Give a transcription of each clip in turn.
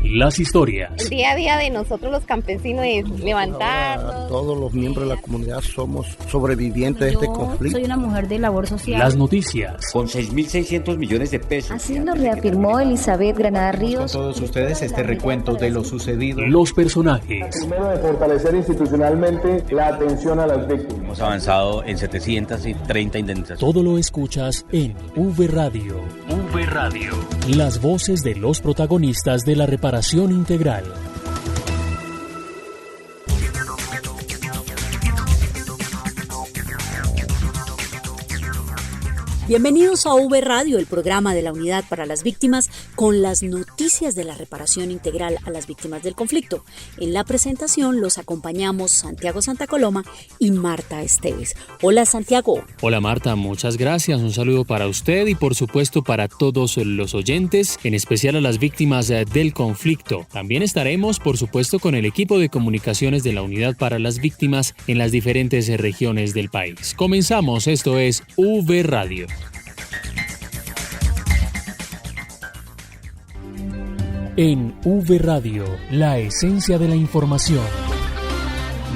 las historias. El día a día de nosotros los campesinos es levantarnos. Todos los miembros de la comunidad somos sobrevivientes de este conflicto. Soy una mujer de labor social. Las noticias. Con 6.600 millones de pesos. Así lo reafirmó Elizabeth Granada Ríos. Con todos ustedes este recuento de lo sucedido. Los personajes. Primero, de fortalecer institucionalmente la atención a las víctimas. Hemos avanzado en 730 indemnizaciones. Todo lo escuchas en V Radio. V Radio. Las voces de los protagonistas de la reparación integral. Bienvenidos a V Radio, el programa de la Unidad para las Víctimas, con las noticias de la reparación integral a las víctimas del conflicto. En la presentación los acompañamos Santiago Santa Coloma y Marta Esteves. Hola Santiago. Hola Marta, muchas gracias. Un saludo para usted y por supuesto para todos los oyentes, en especial a las víctimas del conflicto. También estaremos por supuesto con el equipo de comunicaciones de la Unidad para las Víctimas en las diferentes regiones del país. Comenzamos, esto es V Radio. En V Radio, la esencia de la información.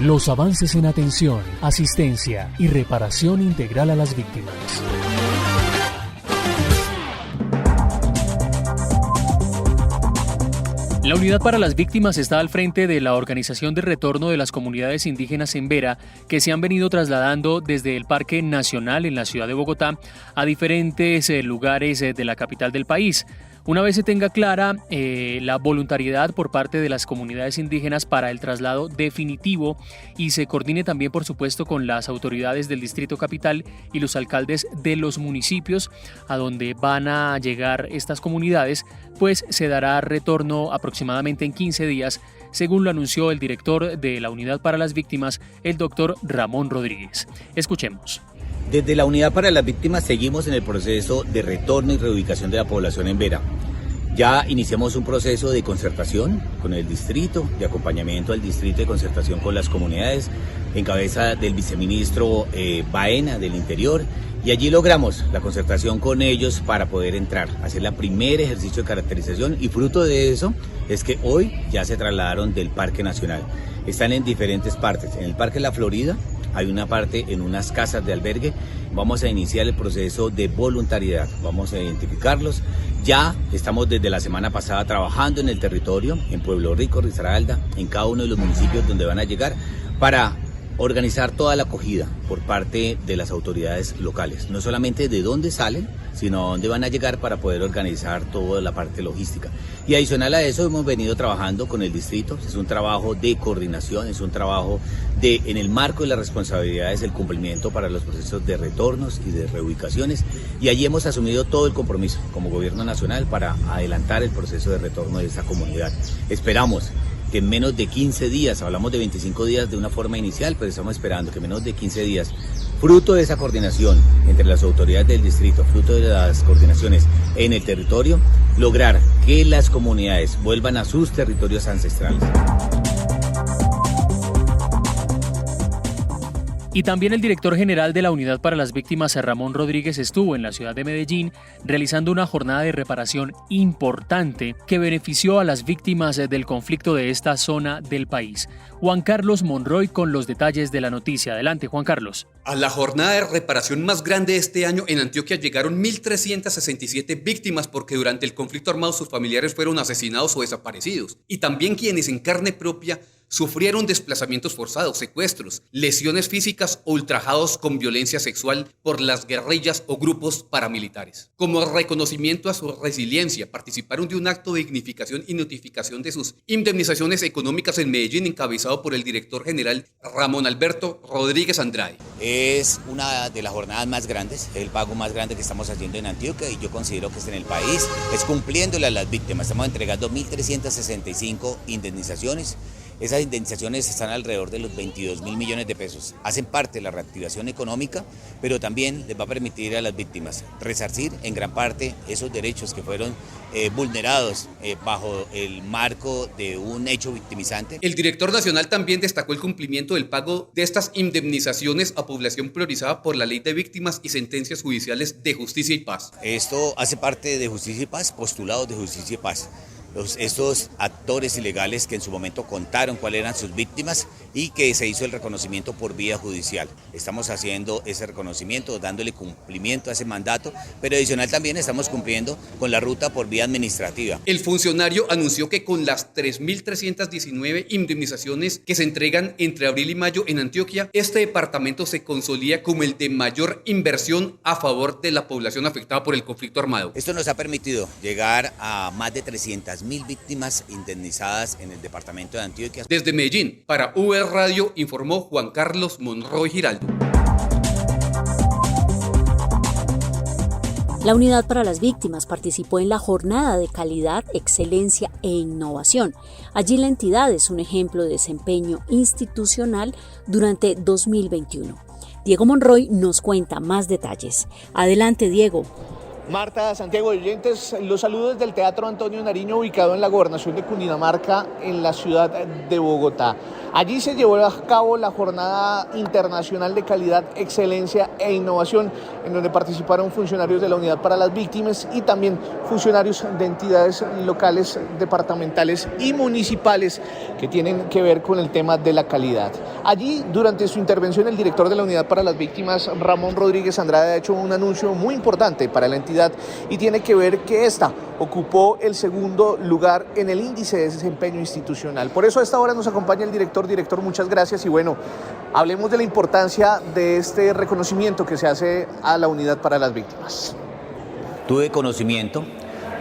Los avances en atención, asistencia y reparación integral a las víctimas. La Unidad para las Víctimas está al frente de la organización de retorno de las comunidades indígenas en Vera, que se han venido trasladando desde el Parque Nacional en la ciudad de Bogotá a diferentes lugares de la capital del país. Una vez se tenga clara la voluntariedad por parte de las comunidades indígenas para el traslado definitivo y se coordine también, por supuesto, con las autoridades del Distrito Capital y los alcaldes de los municipios a donde van a llegar estas comunidades, pues se dará retorno aproximadamente en 15 días, según lo anunció el director de la Unidad para las Víctimas, el doctor Ramón Rodríguez. Escuchemos. Desde la Unidad para las Víctimas seguimos en el proceso de retorno y reubicación de la población en Vera. Ya iniciamos un proceso de concertación con el distrito, de acompañamiento al distrito, de concertación con las comunidades, en cabeza del viceministro Baena del Interior, y allí logramos la concertación con ellos para poder entrar, hacer el primer ejercicio de caracterización, y fruto de eso es que hoy ya se trasladaron del Parque Nacional. Están en diferentes partes. En el Parque La Florida hay una parte en unas casas de albergue. Vamos a iniciar el proceso de voluntariedad, vamos a identificarlos. Ya estamos desde la semana pasada trabajando en el territorio, en Pueblo Rico, Risaralda, en cada uno de los municipios donde van a llegar, para organizar toda la acogida por parte de las autoridades locales, no solamente de dónde salen, sino a dónde van a llegar para poder organizar toda la parte logística. Y adicional a eso hemos venido trabajando con el distrito, es un trabajo de coordinación, es un trabajo de, en el marco de las responsabilidades del cumplimiento para los procesos de retornos y de reubicaciones, y allí hemos asumido todo el compromiso como gobierno nacional para adelantar el proceso de retorno de esa comunidad. Esperamos que en menos de 15 días, hablamos de 25 días de una forma inicial, pero estamos esperando que en menos de 15 días, fruto de esa coordinación entre las autoridades del distrito, fruto de las coordinaciones en el territorio, lograr que las comunidades vuelvan a sus territorios ancestrales. Y también el director general de la Unidad para las Víctimas, Ramón Rodríguez, estuvo en la ciudad de Medellín realizando una jornada de reparación importante que benefició a las víctimas del conflicto de esta zona del país. Juan Carlos Monroy con los detalles de la noticia. Adelante, Juan Carlos. A la jornada de reparación más grande de este año en Antioquia llegaron 1.367 víctimas porque durante el conflicto armado sus familiares fueron asesinados o desaparecidos. Y también quienes en carne propia sufrieron desplazamientos forzados, secuestros, lesiones físicas o ultrajados con violencia sexual por las guerrillas o grupos paramilitares. Como reconocimiento a su resiliencia, participaron de un acto de dignificación y notificación de sus indemnizaciones económicas en Medellín, encabezado por el director general Ramón Alberto Rodríguez Andrade. Es una de las jornadas más grandes, es el pago más grande que estamos haciendo en Antioquia y yo considero que es en el país, es cumpliéndole a las víctimas. Estamos entregando 1.365 indemnizaciones. Esas indemnizaciones están alrededor de los 22.000 millones de pesos. Hacen parte de la reactivación económica, pero también les va a permitir a las víctimas resarcir en gran parte esos derechos que fueron vulnerados bajo el marco de un hecho victimizante. El director nacional también destacó el cumplimiento del pago de estas indemnizaciones a población priorizada por la Ley de Víctimas y sentencias judiciales de Justicia y Paz. Esto hace parte de Justicia y Paz, postulados de Justicia y Paz. estos actores ilegales que en su momento contaron cuáles eran sus víctimas y que se hizo el reconocimiento por vía judicial. Estamos haciendo ese reconocimiento, dándole cumplimiento a ese mandato, pero adicional también estamos cumpliendo con la ruta por vía administrativa. El funcionario anunció que con las 3.319 indemnizaciones que se entregan entre abril y mayo en Antioquia, este departamento se consolida como el de mayor inversión a favor de la población afectada por el conflicto armado. Esto nos ha permitido llegar a más de 300.000 víctimas indemnizadas en el departamento de Antioquia. Desde Medellín, para UV Radio, informó Juan Carlos Monroy Giraldo. La Unidad para las Víctimas participó en la Jornada de Calidad, Excelencia e Innovación. Allí la entidad es un ejemplo de desempeño institucional durante 2021. Diego Monroy nos cuenta más detalles. Adelante, Diego. Marta, Santiago de oyentes, los saludos del Teatro Antonio Nariño, ubicado en la gobernación de Cundinamarca, en la ciudad de Bogotá. Allí se llevó a cabo la Jornada Internacional de Calidad, Excelencia e Innovación, en donde participaron funcionarios de la Unidad para las Víctimas y también funcionarios de entidades locales, departamentales y municipales que tienen que ver con el tema de la calidad. Allí, durante su intervención, el director de la Unidad para las Víctimas, Ramón Rodríguez Andrade, ha hecho un anuncio muy importante para la entidad y tiene que ver que esta ocupó el segundo lugar en el índice de desempeño institucional. Por eso a esta hora nos acompaña el director. Director, muchas gracias y bueno, hablemos de la importancia de este reconocimiento que se hace a la Unidad para las Víctimas. Tuve conocimiento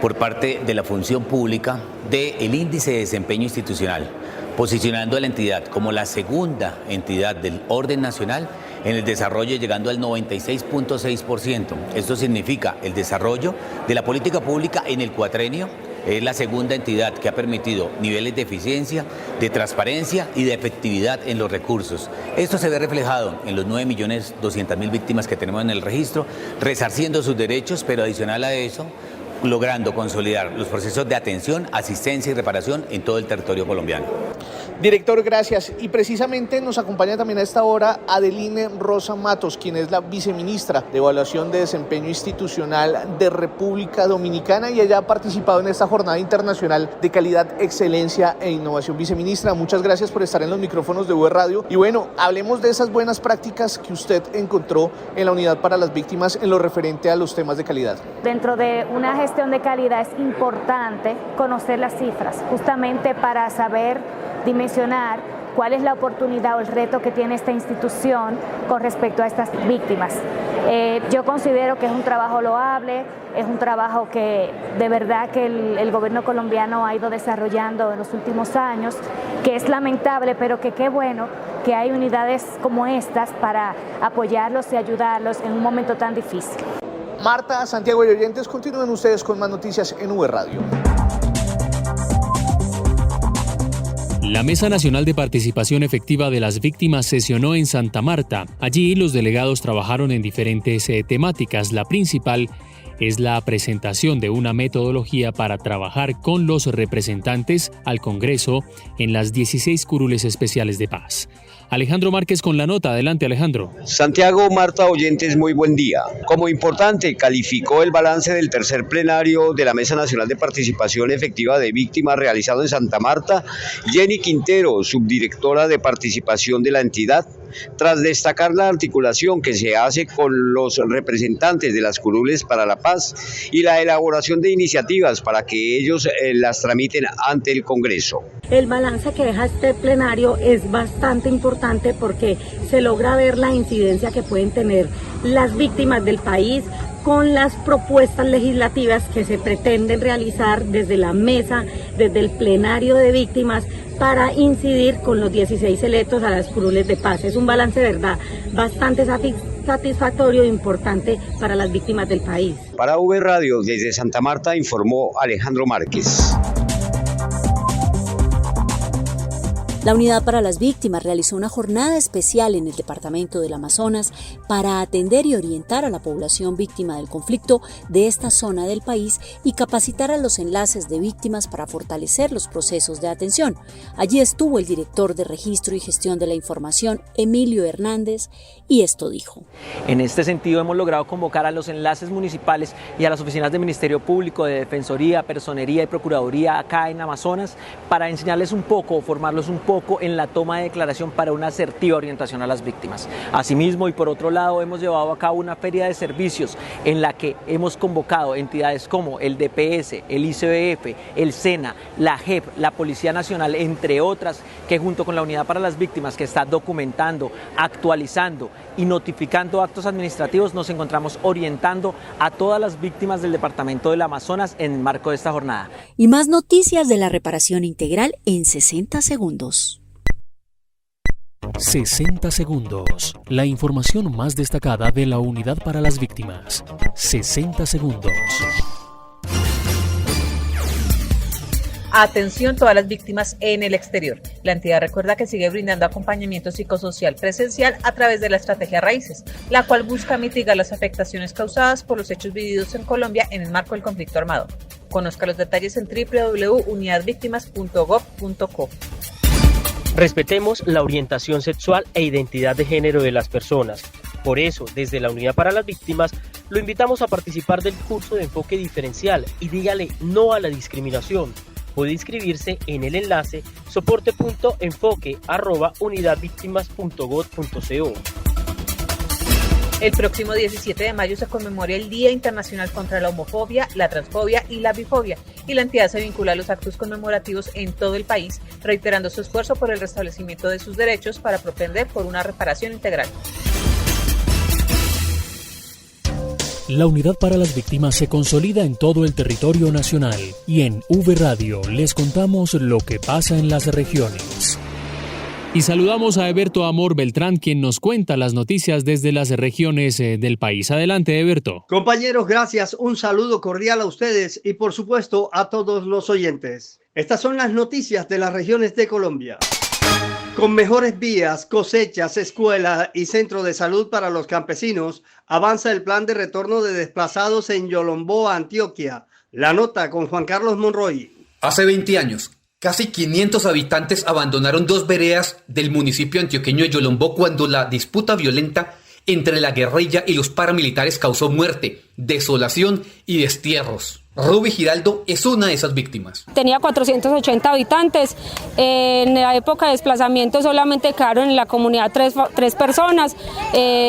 por parte de la función pública del índice de desempeño institucional, posicionando a la entidad como la segunda entidad del orden nacional en el desarrollo, llegando al 96.6%. Esto significa el desarrollo de la política pública en el cuatrenio. Es la segunda entidad que ha permitido niveles de eficiencia, de transparencia y de efectividad en los recursos. Esto se ve reflejado en los 9.200.000 víctimas que tenemos en el registro, resarciendo sus derechos, pero adicional a eso, logrando consolidar los procesos de atención, asistencia y reparación en todo el territorio colombiano. Director, gracias. Y precisamente nos acompaña también a esta hora Adeline Rosa Matos, quien es la viceministra de Evaluación de Desempeño Institucional de República Dominicana, y ella ha participado en esta Jornada Internacional de Calidad, Excelencia e Innovación. Viceministra, muchas gracias por estar en los micrófonos de UV Radio. Y bueno, hablemos de esas buenas prácticas que usted encontró en la Unidad para las Víctimas en lo referente a los temas de calidad. Dentro de una gestión de calidad es importante conocer las cifras, justamente para saber dimensionar cuál es la oportunidad o el reto que tiene esta institución con respecto a estas víctimas. Yo considero que es un trabajo loable, es un trabajo que de verdad que el gobierno colombiano ha ido desarrollando en los últimos años, que es lamentable, pero que qué bueno que hay unidades como estas para apoyarlos y ayudarlos en un momento tan difícil. Marta, Santiago y oyentes, continúen ustedes con más noticias en UV Radio. La Mesa Nacional de Participación Efectiva de las Víctimas sesionó en Santa Marta. Allí los delegados trabajaron en diferentes temáticas. La principal es la presentación de una metodología para trabajar con los representantes al Congreso en las 16 curules especiales de paz. Alejandro Márquez con la nota. Adelante, Alejandro. Santiago, Marta, oyentes, muy buen día. Como importante, calificó el balance del tercer plenario de la Mesa Nacional de Participación Efectiva de Víctimas realizado en Santa Marta, Jenny Quintero, subdirectora de participación de la entidad, tras destacar la articulación que se hace con los representantes de las curules para la paz y la elaboración de iniciativas para que ellos las tramiten ante el Congreso. El balance que deja este plenario es bastante importante porque se logra ver la incidencia que pueden tener las víctimas del país con las propuestas legislativas que se pretenden realizar desde la mesa, desde el plenario de víctimas, para incidir con los 16 electos a las curules de paz. Es un balance de verdad bastante satisfactorio e importante para las víctimas del país. Para UV Radio, desde Santa Marta, informó Alejandro Márquez. La Unidad para las Víctimas realizó una jornada especial en el departamento del Amazonas para atender y orientar a la población víctima del conflicto de esta zona del país y capacitar a los enlaces de víctimas para fortalecer los procesos de atención. Allí estuvo el director de Registro y Gestión de la Información, Emilio Hernández, y esto dijo. En este sentido hemos logrado convocar a los enlaces municipales y a las oficinas del Ministerio Público, de Defensoría, Personería y Procuraduría acá en Amazonas para enseñarles un poco, formarlos un poco en la toma de declaración para una asertiva orientación a las víctimas. Asimismo, y por otro lado, hemos llevado a cabo una feria de servicios en la que hemos convocado entidades como el DPS, el ICBF, el SENA, la JEP, la Policía Nacional, entre otras, que junto con la Unidad para las Víctimas, que está documentando, actualizando y notificando actos administrativos, nos encontramos orientando a todas las víctimas del departamento del Amazonas en el marco de esta jornada. Y más noticias de la reparación integral en 60 segundos. 60 segundos. La información más destacada de la Unidad para las Víctimas. 60 segundos. Atención todas las víctimas en el exterior. La entidad recuerda que sigue brindando acompañamiento psicosocial presencial a través de la estrategia Raíces, la cual busca mitigar las afectaciones causadas por los hechos vividos en Colombia en el marco del conflicto armado. Conozca los detalles en www.unidadvictimas.gov.co. Respetemos la orientación sexual e identidad de género de las personas. Por eso, desde la Unidad para las Víctimas, lo invitamos a participar del curso de enfoque diferencial y dígale no a la discriminación. Puede inscribirse en el enlace soporte.enfoque@unidadvictimas.gov.co. El próximo 17 de mayo se conmemora el Día Internacional contra la Homofobia, la Transfobia y la Bifobia, y la entidad se vincula a los actos conmemorativos en todo el país, reiterando su esfuerzo por el restablecimiento de sus derechos para propender por una reparación integral. La Unidad para las Víctimas se consolida en todo el territorio nacional y en V Radio les contamos lo que pasa en las regiones. Y saludamos a Eberto Amor Beltrán, quien nos cuenta las noticias desde las regiones del país. Adelante, Eberto. Compañeros, gracias. Un saludo cordial a ustedes y, por supuesto, a todos los oyentes. Estas son las noticias de las regiones de Colombia. Con mejores vías, cosechas, escuela y centro de salud para los campesinos, avanza el plan de retorno de desplazados en Yolombó, Antioquia. La nota con Juan Carlos Monroy. Hace 20 años, casi 500 habitantes abandonaron 2 veredas del municipio antioqueño de Yolombó cuando la disputa violenta entre la guerrilla y los paramilitares causó muerte, desolación y destierros. Ruby Giraldo es una de esas víctimas. Tenía 480 habitantes. En la época de desplazamiento solamente quedaron en la comunidad tres personas,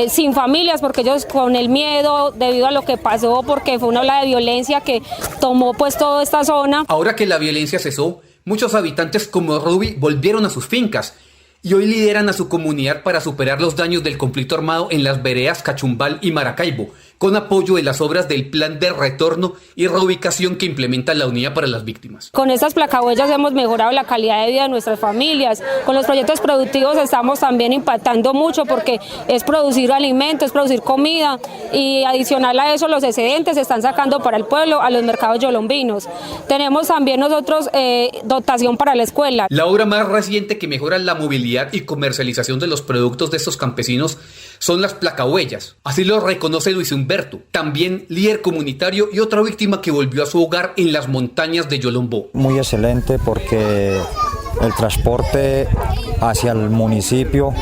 sin familias, porque ellos con el miedo debido a lo que pasó, porque fue una ola de violencia que tomó pues toda esta zona. Ahora que la violencia cesó, muchos habitantes como Ruby volvieron a sus fincas y hoy lideran a su comunidad para superar los daños del conflicto armado en las veredas Cachumbal y Maracaibo, con apoyo de las obras del plan de retorno y reubicación que implementa la Unidad para las Víctimas. Con estas placahuellas hemos mejorado la calidad de vida de nuestras familias. Con los proyectos productivos estamos también impactando mucho porque es producir alimentos, es producir comida y adicional a eso los excedentes se están sacando para el pueblo a los mercados yolombinos. Tenemos también nosotros dotación para la escuela. La obra más reciente que mejora la movilidad y comercialización de los productos de estos campesinos son las placahuellas. Así lo reconoce Luis Humberto, también líder comunitario y otra víctima que volvió a su hogar en las montañas de Yolombó. Muy excelente porque el transporte hacia el municipio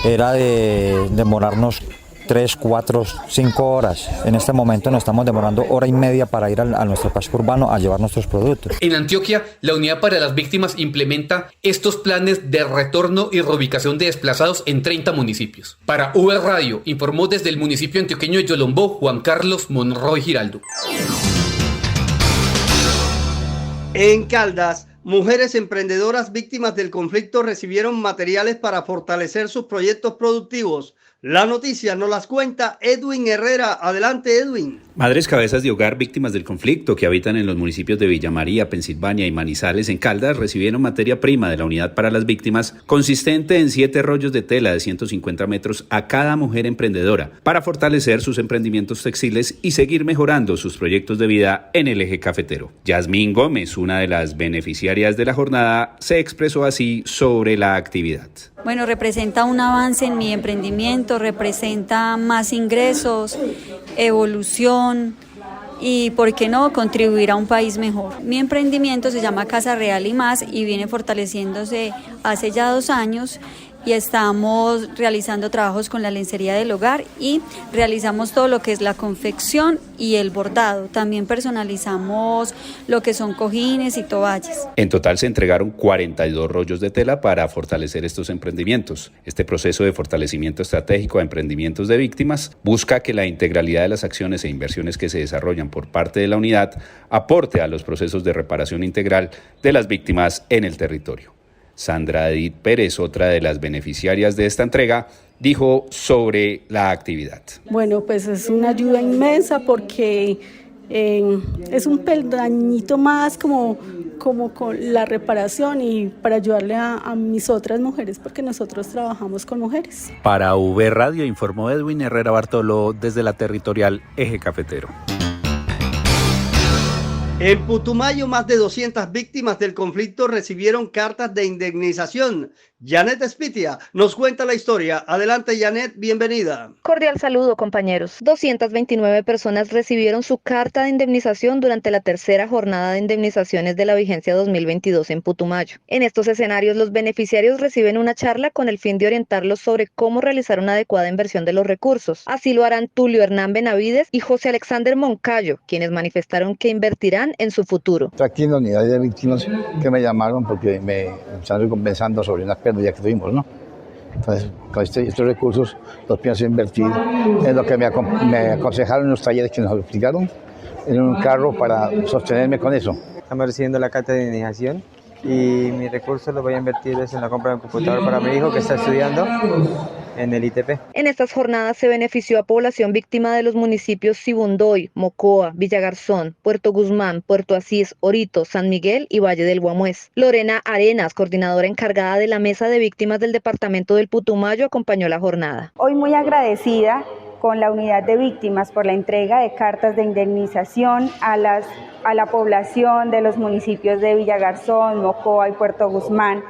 era de demorarnos 3, 4, 5 horas. En este momento nos estamos demorando 1:30 para ir a nuestro casco urbano a llevar nuestros productos. En Antioquia, la Unidad para las Víctimas implementa estos planes de retorno y reubicación de desplazados en 30 municipios. Para V Radio, informó desde el municipio antioqueño de Yolombó, Juan Carlos Monroy Giraldo. En Caldas, mujeres emprendedoras víctimas del conflicto recibieron materiales para fortalecer sus proyectos productivos. La noticia nos las cuenta Edwin Herrera. Adelante, Edwin. Madres cabezas de hogar víctimas del conflicto que habitan en los municipios de Villa María, Pensilvania y Manizales en Caldas recibieron materia prima de la Unidad para las Víctimas consistente en 7 rollos de tela de 150 metros a cada mujer emprendedora para fortalecer sus emprendimientos textiles y seguir mejorando sus proyectos de vida en el eje cafetero. Yasmín Gómez, una de las beneficiarias de la jornada, se expresó así sobre la actividad. Bueno, representa un avance en mi emprendimiento, representa más ingresos, evolución y, ¿por qué no?, contribuir a un país mejor. Mi emprendimiento se llama Casa Real y Más y viene fortaleciéndose hace ya 2 años y estamos realizando trabajos con la lencería del hogar y realizamos todo lo que es la confección y el bordado. También personalizamos lo que son cojines y toallas. En total se entregaron 42 rollos de tela para fortalecer estos emprendimientos. Este proceso de fortalecimiento estratégico a emprendimientos de víctimas busca que la integralidad de las acciones e inversiones que se desarrollan por parte de la unidad aporte a los procesos de reparación integral de las víctimas en el territorio. Sandra Edith Pérez, otra de las beneficiarias de esta entrega, dijo sobre la actividad. Bueno, pues es una ayuda inmensa porque es un peldañito más como con la reparación y para ayudarle a mis otras mujeres, porque nosotros trabajamos con mujeres. Para V Radio informó Edwin Herrera Bartolo desde la territorial Eje Cafetero. En Putumayo, más de 200 víctimas del conflicto recibieron cartas de indemnización. Janet Espitia nos cuenta la historia. Adelante, Janet, bienvenida. Cordial saludo, compañeros. 229 personas recibieron su carta de indemnización durante la 3ª jornada de indemnizaciones de la vigencia 2022 en Putumayo. En estos escenarios, los beneficiarios reciben una charla con el fin de orientarlos sobre cómo realizar una adecuada inversión de los recursos. Así lo harán Tulio Hernán Benavides y José Alexander Moncayo, quienes manifestaron que invertirán en su futuro. Estoy aquí en la unidad de víctimas que me llamaron porque me están recompensando sobre unas pérdidas que tuvimos, ¿no? Entonces, con estos recursos los pienso invertir en lo que me aconsejaron en los talleres que nos explicaron, en un carro para sostenerme con eso. Estamos recibiendo la carta de indemnización y mis recursos los voy a invertir en la compra de un computador para mi hijo que está estudiando en el ITP. En estas jornadas se benefició a población víctima de los municipios Sibundoy, Mocoa, Villagarzón, Puerto Guzmán, Puerto Asís, Orito, San Miguel y Valle del Guamués. Lorena Arenas, coordinadora encargada de la Mesa de Víctimas del Departamento del Putumayo, acompañó la jornada. Hoy muy agradecida con la unidad de víctimas por la entrega de cartas de indemnización a la población de los municipios de Villagarzón, Mocoa y Puerto Guzmán,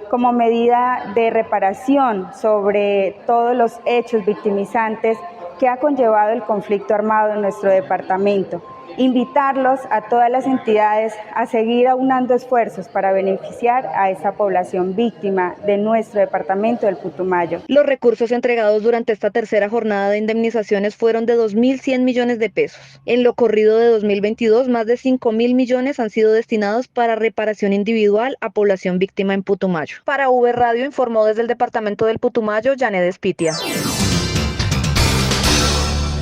como medida de reparación sobre todos los hechos victimizantes que ha conllevado el conflicto armado en nuestro departamento. Invitarlos a todas las entidades a seguir aunando esfuerzos para beneficiar a esta población víctima de nuestro departamento del Putumayo. Los recursos entregados durante esta 3ª jornada de indemnizaciones fueron de 2.100 millones de pesos. En lo corrido de 2022, más de 5.000 millones han sido destinados para reparación individual a población víctima en Putumayo. Para V Radio informó desde el departamento del Putumayo, Janet Espitia.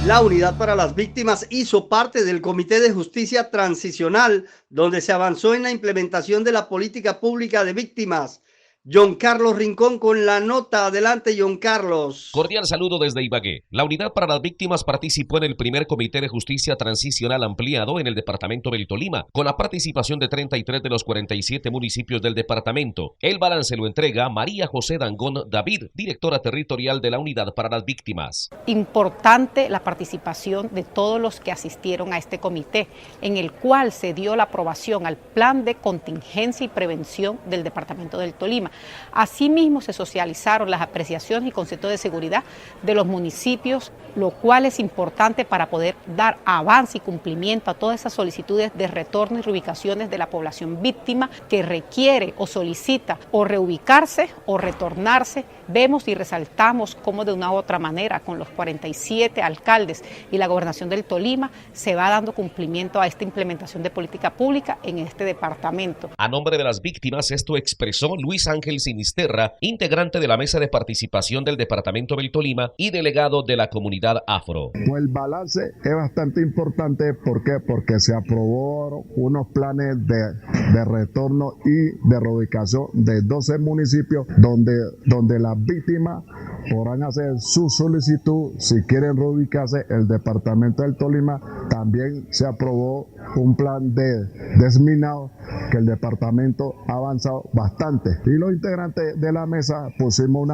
La Unidad para las Víctimas hizo parte del Comité de Justicia Transicional, donde se avanzó en la implementación de la política pública de víctimas. John Carlos Rincón con la nota. Adelante, John Carlos. Cordial saludo desde Ibagué. La Unidad para las Víctimas participó en el primer Comité de Justicia Transicional ampliado en el departamento del Tolima, con la participación de 33 de los 47 municipios del departamento. El balance lo entrega María José Dangón David, directora territorial de la Unidad para las Víctimas. Importante la participación de todos los que asistieron a este comité, en el cual se dio la aprobación al plan de contingencia y prevención del departamento del Tolima. Asimismo, se socializaron las apreciaciones y conceptos de seguridad de los municipios, lo cual es importante para poder dar avance y cumplimiento a todas esas solicitudes de retorno y reubicaciones de la población víctima que requiere o solicita o reubicarse o retornarse. Vemos y resaltamos cómo de una u otra manera, con los 47 alcaldes y la gobernación del Tolima, se va dando cumplimiento a esta implementación de política pública en este departamento. A nombre de las víctimas, esto expresó Luis Ángel Sinisterra, integrante de la Mesa de Participación del Departamento del Tolima y delegado de la comunidad afro. Pues el balance es bastante importante. ¿Por qué? Porque se aprobó unos planes de retorno y de reubicación de 12 municipios donde las víctimas podrán hacer su solicitud. Si quieren reubicarse, el departamento del Tolima también se aprobó un plan de desminado que el departamento ha avanzado bastante. Y los integrantes de la mesa pusimos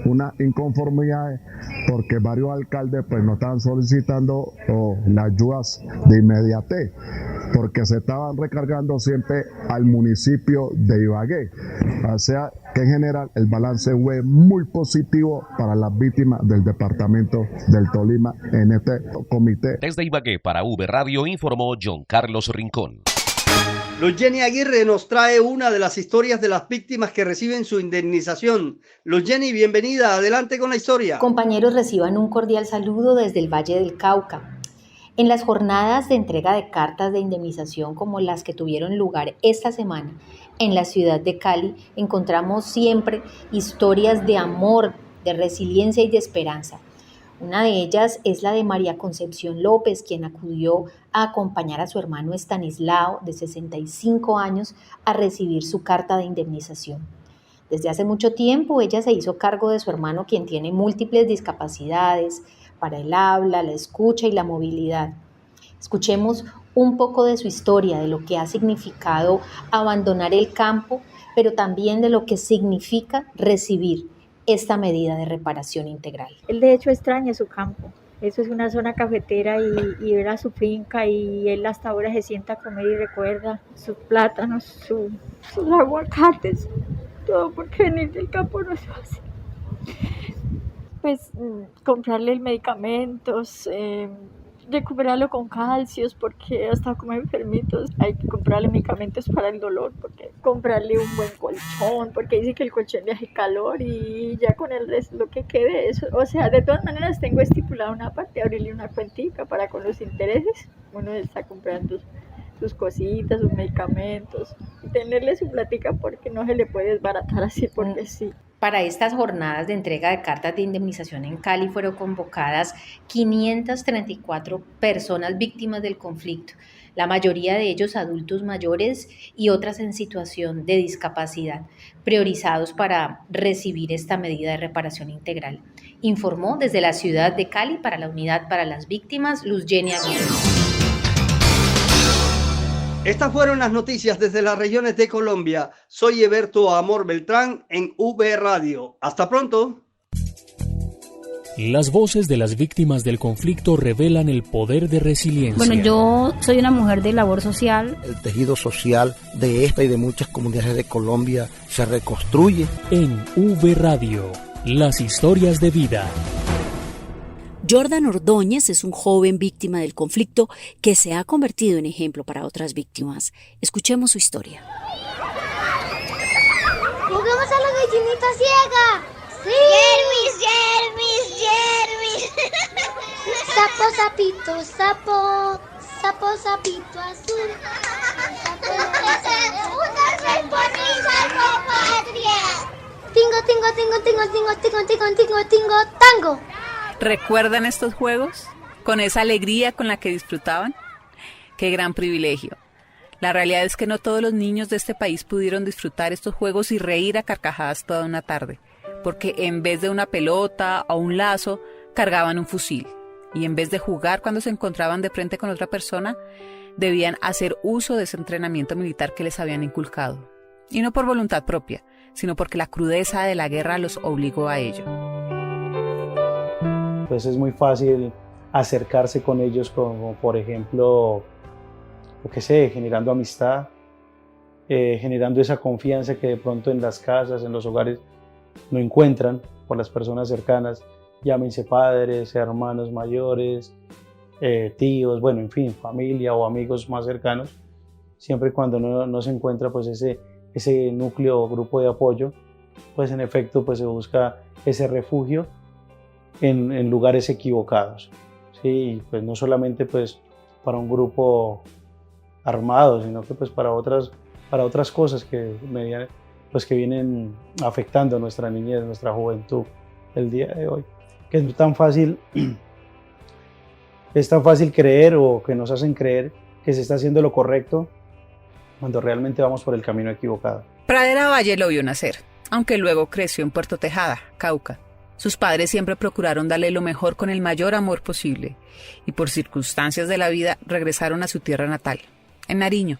una inconformidad porque varios alcaldes pues no estaban solicitando las ayudas de inmediatez, porque se estaban recargando siempre al municipio de Ibagué. O sea que en general el balance fue muy positivo para las víctimas del departamento del Tolima en este comité. Desde Ibagué para V Radio informó John Carlos Rincón. Luz Jenny Aguirre nos trae una de las historias de las víctimas que reciben su indemnización. Luz Jenny, bienvenida, adelante con la historia. Compañeros, reciban un cordial saludo desde el Valle del Cauca. En las jornadas de entrega de cartas de indemnización como las que tuvieron lugar esta semana en la ciudad de Cali, encontramos siempre historias de amor, de resiliencia y de esperanza. Una de ellas es la de María Concepción López, quien acudió a acompañar a su hermano Estanislao, de 65 años, a recibir su carta de indemnización. Desde hace mucho tiempo ella se hizo cargo de su hermano, quien tiene múltiples discapacidades para el habla, la escucha y la movilidad. Escuchemos un poco de su historia, de lo que ha significado abandonar el campo, pero también de lo que significa recibir esta medida de reparación integral. Él de hecho extraña su campo. Eso es una zona cafetera y era su finca, y él hasta ahora se sienta a comer y recuerda sus plátanos, sus aguacates, todo, porque venir del campo no es fácil. Pues comprarle medicamentos, recuperarlo con calcios, porque hasta como enfermitos hay que comprarle medicamentos para el dolor, porque comprarle un buen colchón, porque dice que el colchón le hace calor, y ya con el resto lo que quede eso. O sea, de todas maneras tengo estipulada una parte, abrirle una cuentica para con los intereses uno está comprando sus cositas, sus medicamentos, y tenerle su plática, porque no se le puede desbaratar así porque sí. Para estas jornadas de entrega de cartas de indemnización en Cali fueron convocadas 534 personas víctimas del conflicto, la mayoría de ellos adultos mayores y otras en situación de discapacidad, priorizados para recibir esta medida de reparación integral. Informó desde la ciudad de Cali para la Unidad para las Víctimas, Luz Jenny Aguirre. Estas fueron las noticias desde las regiones de Colombia. Soy Eberto Amor Beltrán en V Radio. Hasta pronto. Las voces de las víctimas del conflicto revelan el poder de resiliencia. Bueno, yo soy una mujer de labor social. El tejido social de esta y de muchas comunidades de Colombia se reconstruye. En V Radio, las historias de vida. Jordan Ordóñez es un joven víctima del conflicto que se ha convertido en ejemplo para otras víctimas. Escuchemos su historia. ¡Juguemos a la gallinita ciega! ¡Sí! ¡Yermis, yermis, yermis! Sapo, sapito, sapo, sapo, sapito azul. ¡Una reponida patria! Tingo, tingo, tingo, tingo, tingo, tingo, tingo, tingo, tingo, tango. ¿Recuerdan estos juegos? Con esa alegría con la que disfrutaban. ¡Qué gran privilegio! La realidad es que no todos los niños de este país pudieron disfrutar estos juegos y reír a carcajadas toda una tarde, porque en vez de una pelota o un lazo, cargaban un fusil. Y en vez de jugar cuando se encontraban de frente con otra persona, debían hacer uso de ese entrenamiento militar que les habían inculcado. Y no por voluntad propia, sino porque la crudeza de la guerra los obligó a ello. Pues es muy fácil acercarse con ellos, como por ejemplo, generando amistad, generando esa confianza que de pronto en las casas, en los hogares no encuentran por las personas cercanas, llámense padres, hermanos mayores, tíos, bueno, en fin, familia o amigos más cercanos. Siempre y cuando no se encuentra pues ese núcleo o grupo de apoyo, pues en efecto pues se busca ese refugio en lugares equivocados, ¿sí? Pues no solamente pues para un grupo armado, sino que pues para otras cosas que vienen afectando a nuestra niñez, nuestra juventud el día de hoy. Que es tan fácil creer, o que nos hacen creer que se está haciendo lo correcto cuando realmente vamos por el camino equivocado. Pradera Valle lo vio nacer, aunque luego creció en Puerto Tejada, Cauca. Sus padres siempre procuraron darle lo mejor con el mayor amor posible y por circunstancias de la vida regresaron a su tierra natal, en Nariño,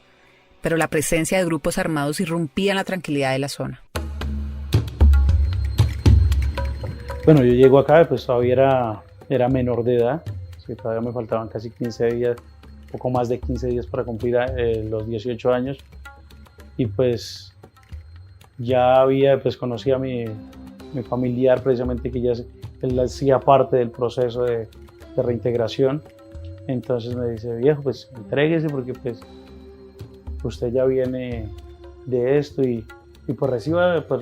pero la presencia de grupos armados irrumpía en la tranquilidad de la zona. Bueno, yo llego acá, pues todavía era menor de edad, sí, todavía me faltaban casi 15 días, poco más de 15 días para cumplir los 18 años y pues ya pues conocía a mi familiar precisamente que él hacía parte del proceso de reintegración, entonces me dice, viejo, pues entréguese porque pues usted ya viene de esto y pues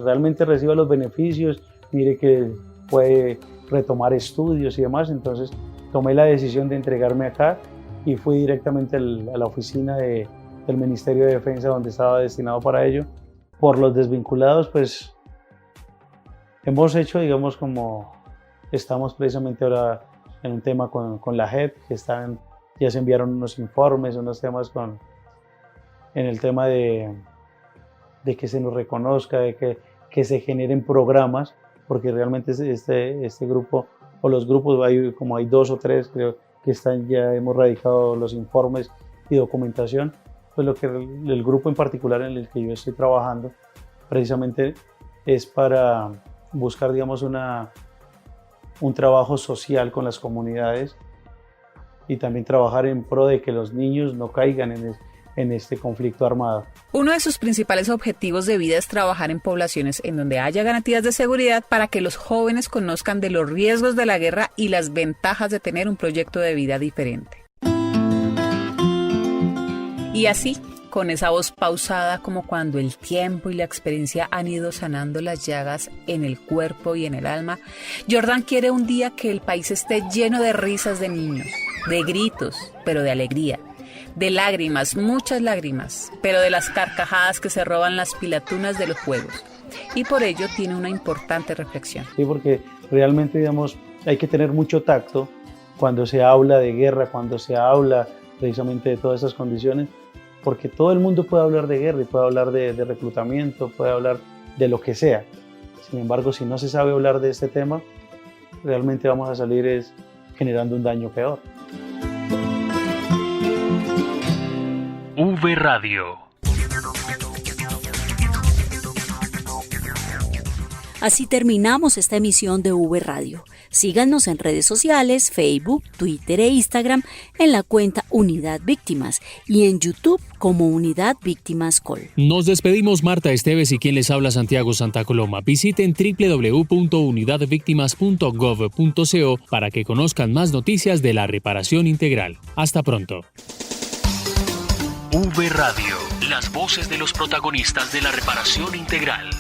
realmente reciba los beneficios, mire que puede retomar estudios y demás, entonces tomé la decisión de entregarme acá y fui directamente a la oficina del Ministerio de Defensa donde estaba destinado para ello. Por los desvinculados, pues hemos hecho, digamos, como estamos precisamente ahora en un tema con la JEP, que ya se enviaron unos informes, unos temas en el tema de que se nos reconozca, de que se generen programas, porque realmente este grupo, o los grupos, hay 2 o 3, creo que ya hemos radicado los informes y documentación, pues lo que el grupo en particular en el que yo estoy trabajando, precisamente es para buscar, digamos, un trabajo social con las comunidades y también trabajar en pro de que los niños no caigan en este conflicto armado. Uno de sus principales objetivos de vida es trabajar en poblaciones en donde haya garantías de seguridad para que los jóvenes conozcan de los riesgos de la guerra y las ventajas de tener un proyecto de vida diferente. Y así, con esa voz pausada como cuando el tiempo y la experiencia han ido sanando las llagas en el cuerpo y en el alma, Jordan quiere un día que el país esté lleno de risas de niños, de gritos, pero de alegría, de lágrimas, muchas lágrimas, pero de las carcajadas que se roban las pilatunas de los juegos. Y por ello tiene una importante reflexión. Sí, porque realmente, digamos, hay que tener mucho tacto cuando se habla de guerra, cuando se habla precisamente de todas esas condiciones, porque todo el mundo puede hablar de guerra y puede hablar de reclutamiento, puede hablar de lo que sea. Sin embargo, si no se sabe hablar de este tema, realmente vamos a salir generando un daño peor. V Radio. Así terminamos esta emisión de V Radio. Síganos en redes sociales, Facebook, Twitter e Instagram en la cuenta Unidad Víctimas y en YouTube como Unidad Víctimas Col. Nos despedimos, Marta Esteves y quien les habla, Santiago Santa Coloma. Visiten www.unidadvictimas.gov.co para que conozcan más noticias de la reparación integral. Hasta pronto. V Radio, las voces de los protagonistas de la reparación integral.